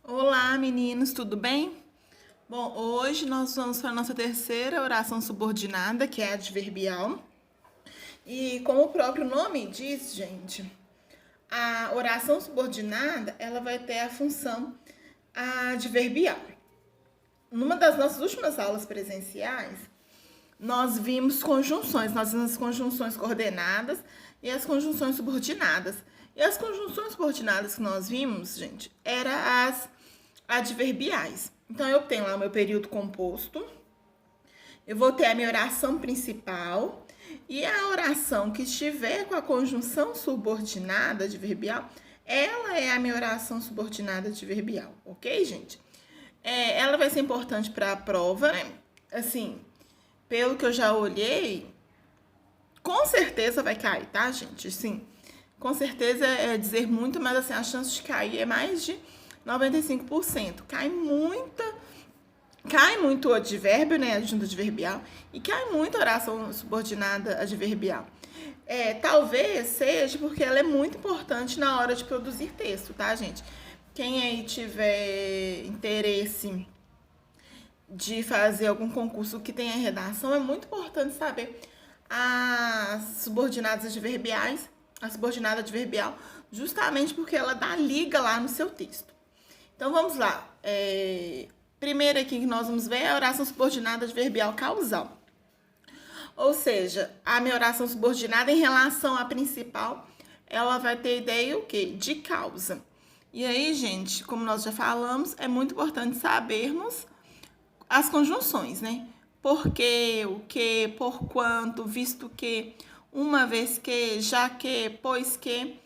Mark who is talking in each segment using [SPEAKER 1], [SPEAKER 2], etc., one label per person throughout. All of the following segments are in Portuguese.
[SPEAKER 1] Olá, meninos, tudo bem? Bom, hoje nós vamos para a nossa terceira oração subordinada, que é a adverbial. E como o próprio nome diz, gente, a oração subordinada, ela vai ter a função adverbial. Numa das nossas últimas aulas presenciais, nós vimos as conjunções coordenadas e as conjunções subordinadas. E as conjunções subordinadas que nós vimos, gente, eram as adverbiais. Então, eu tenho lá o meu período composto, eu vou ter a minha oração principal, e a oração que estiver com a conjunção subordinada adverbial, ela é a minha oração subordinada adverbial, ok, gente? Ela vai ser importante para a prova, né? Assim, pelo que eu já olhei, com certeza vai cair, tá, gente? Sim, com certeza é dizer muito, mas assim, a chance de cair é mais de 95%. Cai muito o advérbio, né, adjunto adverbial, e cai muito a oração subordinada adverbial. Talvez seja porque ela é muito importante na hora de produzir texto, tá, gente? Quem aí tiver interesse de fazer algum concurso que tenha redação, é muito importante saber as subordinadas adverbiais, a subordinada adverbial, justamente porque ela dá liga lá no seu texto. Então, vamos lá. Primeiro aqui que nós vamos ver é a oração subordinada adverbial causal. Ou seja, a minha oração subordinada em relação à principal, ela vai ter ideia o quê? De causa. E aí, gente, como nós já falamos, é muito importante sabermos as conjunções, né? Por quê, o que, por quanto, visto que, uma vez que, já que, pois que,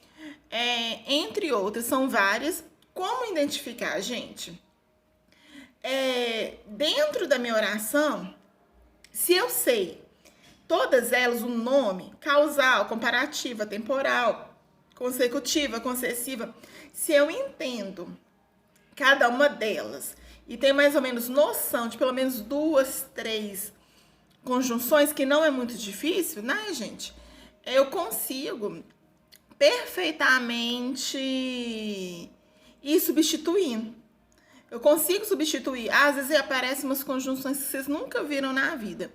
[SPEAKER 1] entre outras, são várias. Como identificar, gente? Dentro da minha oração, se eu sei todas elas, o nome, causal, comparativa, temporal, consecutiva, concessiva, se eu entendo cada uma delas e tenho mais ou menos noção de pelo menos 2, 3 conjunções, que não é muito difícil, né, gente? Eu consigo perfeitamente ir substituindo. Eu consigo substituir. Às vezes aparecem umas conjunções que vocês nunca viram na vida.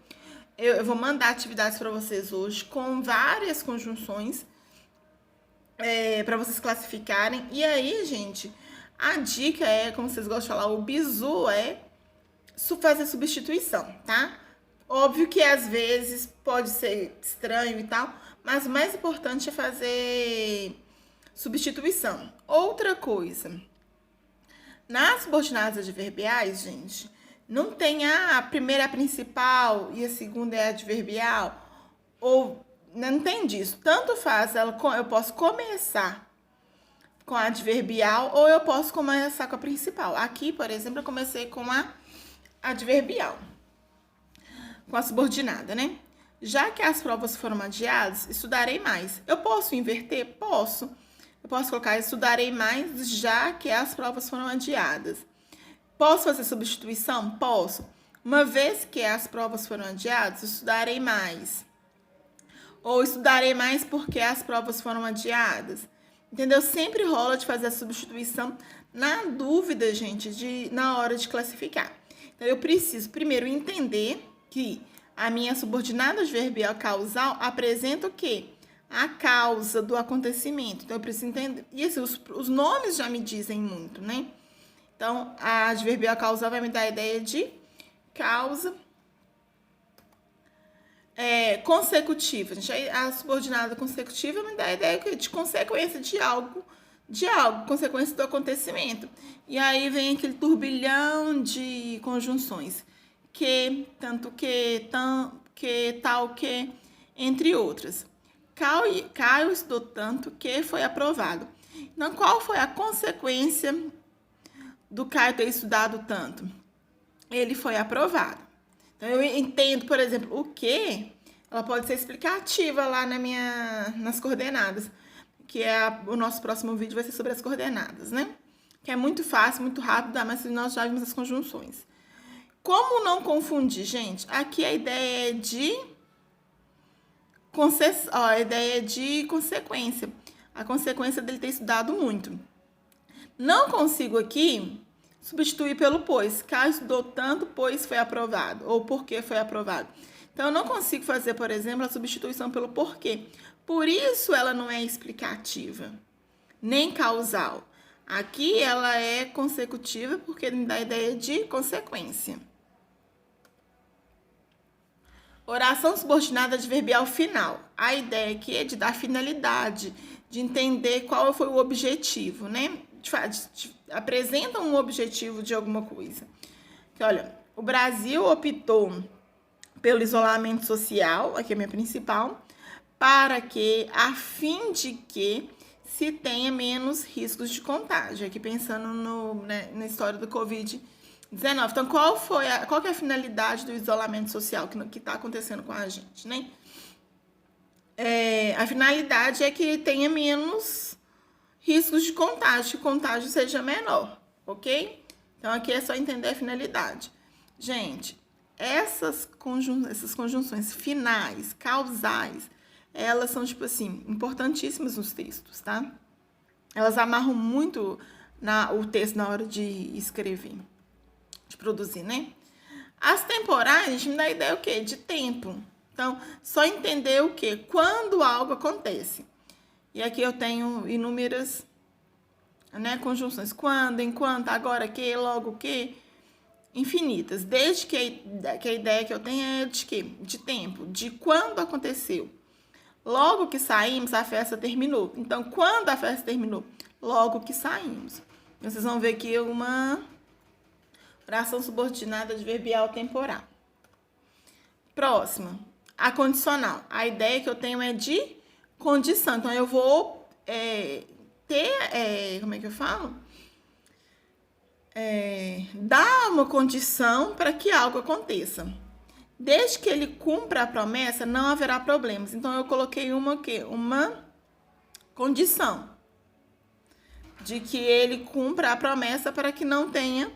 [SPEAKER 1] Eu vou mandar atividades para vocês hoje com várias conjunções para vocês classificarem. E aí, gente, a dica é, como vocês gostam de falar, o bizu é fazer substituição, tá? Óbvio que às vezes pode ser estranho e tal, mas o mais importante é fazer substituição. Outra coisa, nas subordinadas adverbiais, gente, não tem a primeira é a principal e a segunda é a adverbial, ou não tem disso. Tanto faz, eu posso começar com a adverbial ou eu posso começar com a principal. Aqui, por exemplo, eu comecei com a adverbial, com a subordinada, né? Já que as provas foram adiadas, estudarei mais. Eu posso inverter? Posso. Eu posso colocar estudarei mais, já que as provas foram adiadas. Posso fazer substituição? Posso. Uma vez que as provas foram adiadas, estudarei mais. Ou estudarei mais porque as provas foram adiadas. Entendeu? Sempre rola de fazer a substituição na dúvida, gente, na hora de classificar. Então, eu preciso primeiro entender que a minha subordinada adverbial causal apresenta o quê? A causa do acontecimento. Então, eu preciso entender. E assim, os nomes já me dizem muito, né? Então, a adverbial causal vai me dar a ideia de causa consecutiva. A subordinada consecutiva me dá a ideia de consequência de algo, consequência do acontecimento. E aí vem aquele turbilhão de conjunções. Que, tanto que, tal que, entre outras. Caio estudou tanto que foi aprovado. Então, qual foi a consequência do Caio ter estudado tanto? Ele foi aprovado. Então, eu entendo, por exemplo, o que ela pode ser explicativa lá nas coordenadas, que o nosso próximo vídeo vai ser sobre as coordenadas, né? Que é muito fácil, muito rápido, mas nós já vimos as conjunções. Como não confundir, gente? Aqui a ideia é de consequência. A consequência dele ter estudado muito. Não consigo aqui substituir pelo pois. Cá estudou tanto, pois foi aprovado. Ou porque foi aprovado. Então, eu não consigo fazer, por exemplo, a substituição pelo porquê. Por isso, ela não é explicativa, nem causal. Aqui, ela é consecutiva, porque me dá a ideia de consequência. Oração subordinada adverbial final. A ideia aqui é de dar finalidade, de entender qual foi o objetivo, né? Apresenta um objetivo de alguma coisa. Que, olha, o Brasil optou pelo isolamento social, aqui é a minha principal, para que, a fim de que se tenha menos riscos de contágio. Aqui pensando na história do Covid-19. Então, qual que é a finalidade do isolamento social que está acontecendo com a gente, né? A finalidade é que tenha menos riscos de contágio, que o contágio seja menor, ok? Então, aqui é só entender a finalidade. Gente, essas conjunções finais, causais, elas são, tipo assim, importantíssimas nos textos, tá? Elas amarram muito o texto na hora de escrever, de produzir, né? As temporais, a gente me dá a ideia o quê? De tempo. Então, só entender o quê? Quando algo acontece. E aqui eu tenho inúmeras, né, conjunções. Quando, enquanto, agora, que, logo, que, infinitas. Desde que a ideia que eu tenho é de quê? De tempo. De quando aconteceu. Logo que saímos, a festa terminou. Então, quando a festa terminou? Logo que saímos. Então, vocês vão ver aqui uma oração subordinada adverbial temporal. Próxima, a condicional. A ideia que eu tenho é de condição. Então, eu vou como é que eu falo? Dar uma condição para que algo aconteça. Desde que ele cumpra a promessa, não haverá problemas. Então, eu coloquei uma condição de que ele cumpra a promessa para que não tenha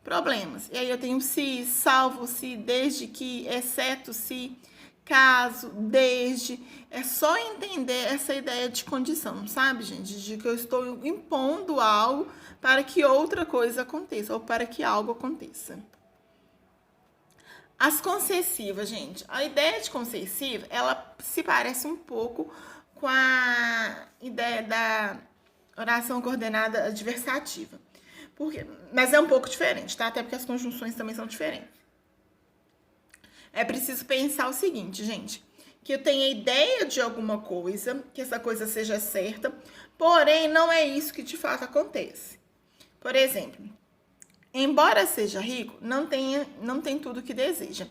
[SPEAKER 1] problemas. E aí eu tenho se, salvo se, desde que, exceto se, caso, desde. É só entender essa ideia de condição, sabe, gente? De que eu estou impondo algo para que outra coisa aconteça, ou para que algo aconteça. As concessivas, gente. A ideia de concessiva, ela se parece um pouco com a ideia da oração coordenada adversativa. Mas é um pouco diferente, tá? Até porque as conjunções também são diferentes. É preciso pensar o seguinte, gente. Que eu tenha ideia de alguma coisa, que essa coisa seja certa, porém não é isso que de fato acontece. Por exemplo, embora seja rico, não tem tudo que deseja.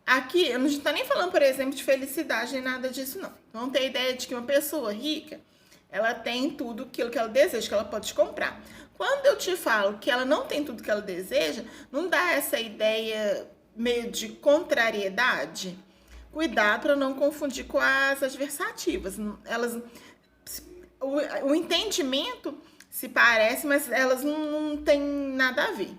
[SPEAKER 1] Aqui, eu não estou nem falando, por exemplo, de felicidade, nem nada disso, não. Não tem ideia de que uma pessoa rica, ela tem tudo aquilo que ela deseja, que ela pode comprar. Quando eu te falo que ela não tem tudo que ela deseja, não dá essa ideia meio de contrariedade? Cuidado para não confundir com as adversativas. O entendimento se parece, mas elas não têm nada a ver,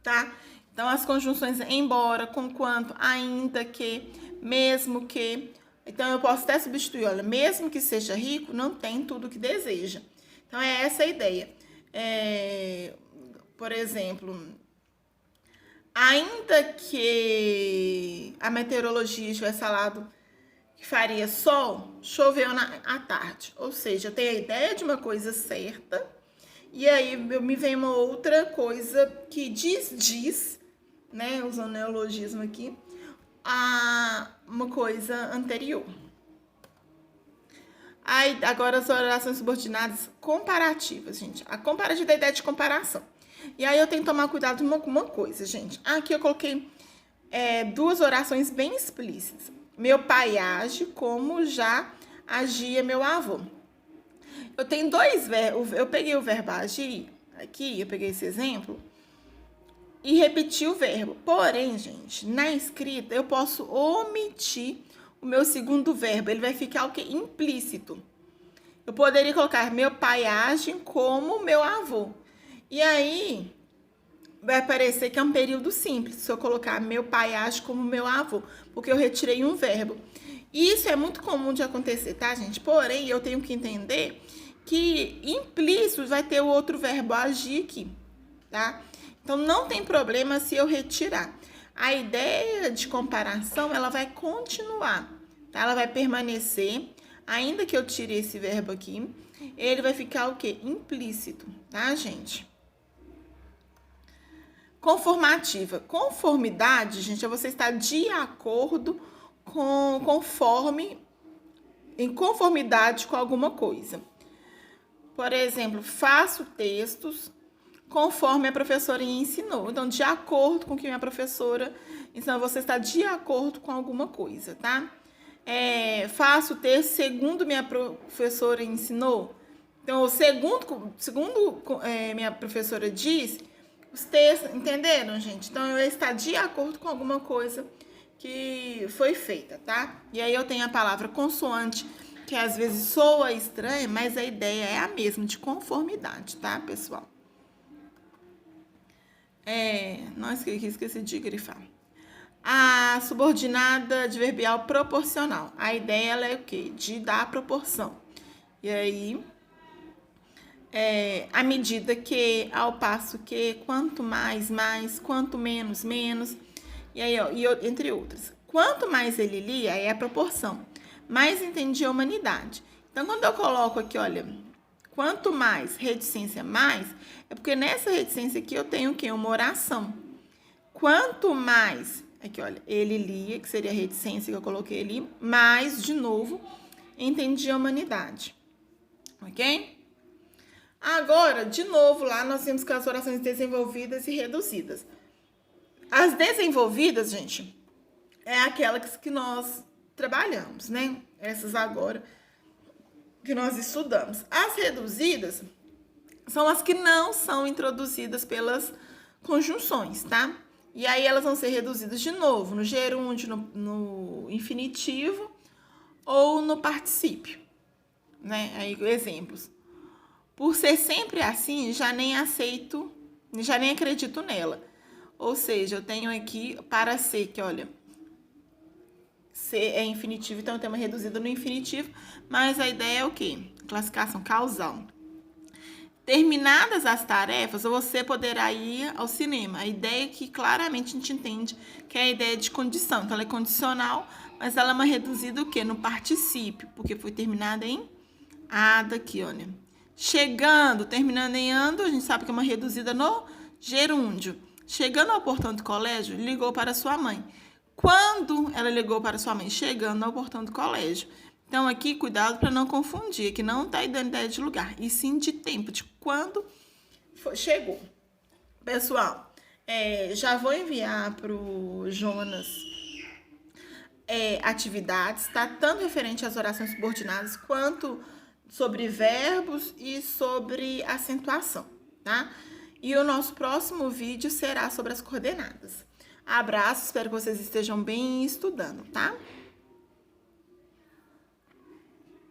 [SPEAKER 1] tá? Então, as conjunções embora, conquanto, ainda que, mesmo que. Então, eu posso até substituir, olha, mesmo que seja rico, não tem tudo que deseja. Então, é essa a ideia. Por exemplo, ainda que a meteorologia tivesse falado que faria sol, choveu à tarde. Ou seja, eu tenho a ideia de uma coisa certa, e aí me vem uma outra coisa que diz, né, usando neologismo aqui, uma coisa anterior. Aí, agora as orações subordinadas comparativas, gente. A comparativa é a ideia de comparação. E aí eu tenho que tomar cuidado com uma coisa, gente. Aqui eu coloquei duas orações bem explícitas. Meu pai age como já agia meu avô. Eu tenho dois verbos. Eu peguei o verbo agir aqui, eu peguei esse exemplo, e repeti o verbo. Porém, gente, na escrita eu posso omitir o meu segundo verbo. Ele vai ficar o quê? Implícito. Eu poderia colocar meu pai age como meu avô. E aí vai aparecer que é um período simples se eu colocar meu pai age como meu avô, porque eu retirei um verbo. E isso é muito comum de acontecer, tá, gente? Porém, eu tenho que entender que implícito vai ter o outro verbo agir aqui, tá? Então, não tem problema se eu retirar. A ideia de comparação, ela vai continuar, tá? Ela vai permanecer, ainda que eu tire esse verbo aqui, ele vai ficar o quê? Implícito, tá, gente? Conformativa. Conformidade, gente, é você estar de acordo em conformidade com alguma coisa. Por exemplo, faço textos conforme a professora ensinou. Então, de acordo com o que minha professora ensinou, você está de acordo com alguma coisa, tá? Faço texto segundo minha professora ensinou. Então, segundo minha professora diz, os textos, entenderam, gente? Então, eu estou de acordo com alguma coisa que foi feita, tá? E aí eu tenho a palavra consoante, que às vezes soa estranha, mas a ideia é a mesma, de conformidade, tá, pessoal? Não esqueci de grifar. A subordinada adverbial proporcional. A ideia ela é o quê? De dar proporção. E aí, à medida que, ao passo que, quanto mais, quanto menos, menos. E aí, entre outras. Quanto mais ele lia, é a proporção. Mais entendia a humanidade. Então, quando eu coloco aqui, olha, quanto mais, reticência mais, é porque nessa reticência aqui eu tenho o quê? Uma oração. Quanto mais, aqui, olha, ele lia, que seria a reticência que eu coloquei ali, mais, de novo, entendia a humanidade. Ok? Agora, de novo, lá nós temos que as orações desenvolvidas e reduzidas. As desenvolvidas, gente, é aquelas que nós trabalhamos, né? Essas agora que nós estudamos. As reduzidas são as que não são introduzidas pelas conjunções, tá? E aí elas vão ser reduzidas de novo no gerúndio, no infinitivo ou no particípio, né? Aí, exemplos. Por ser sempre assim, já nem acredito nela. Ou seja, eu tenho aqui para ser, que olha, ser é infinitivo, então eu tenho uma reduzida no infinitivo, mas a ideia é o quê? Classificação causal. Terminadas as tarefas, você poderá ir ao cinema. A ideia é que claramente a gente entende que é a ideia de condição. Então, ela é condicional, mas ela é uma reduzida o quê? No particípio, porque foi terminada em ada aqui, olha. Chegando, terminando em ando, a gente sabe que é uma reduzida no gerúndio. Chegando ao portão do colégio, ligou para sua mãe. Quando ela ligou para sua mãe? Chegando ao portão do colégio. Então, aqui, cuidado para não confundir, que não está dando ideia de lugar, e sim de tempo, de quando chegou. Pessoal, já vou enviar para o Jonas atividades, tá? Tanto referente às orações subordinadas, quanto sobre verbos e sobre acentuação, tá? E o nosso próximo vídeo será sobre as coordenadas. Abraço, espero que vocês estejam bem estudando, tá?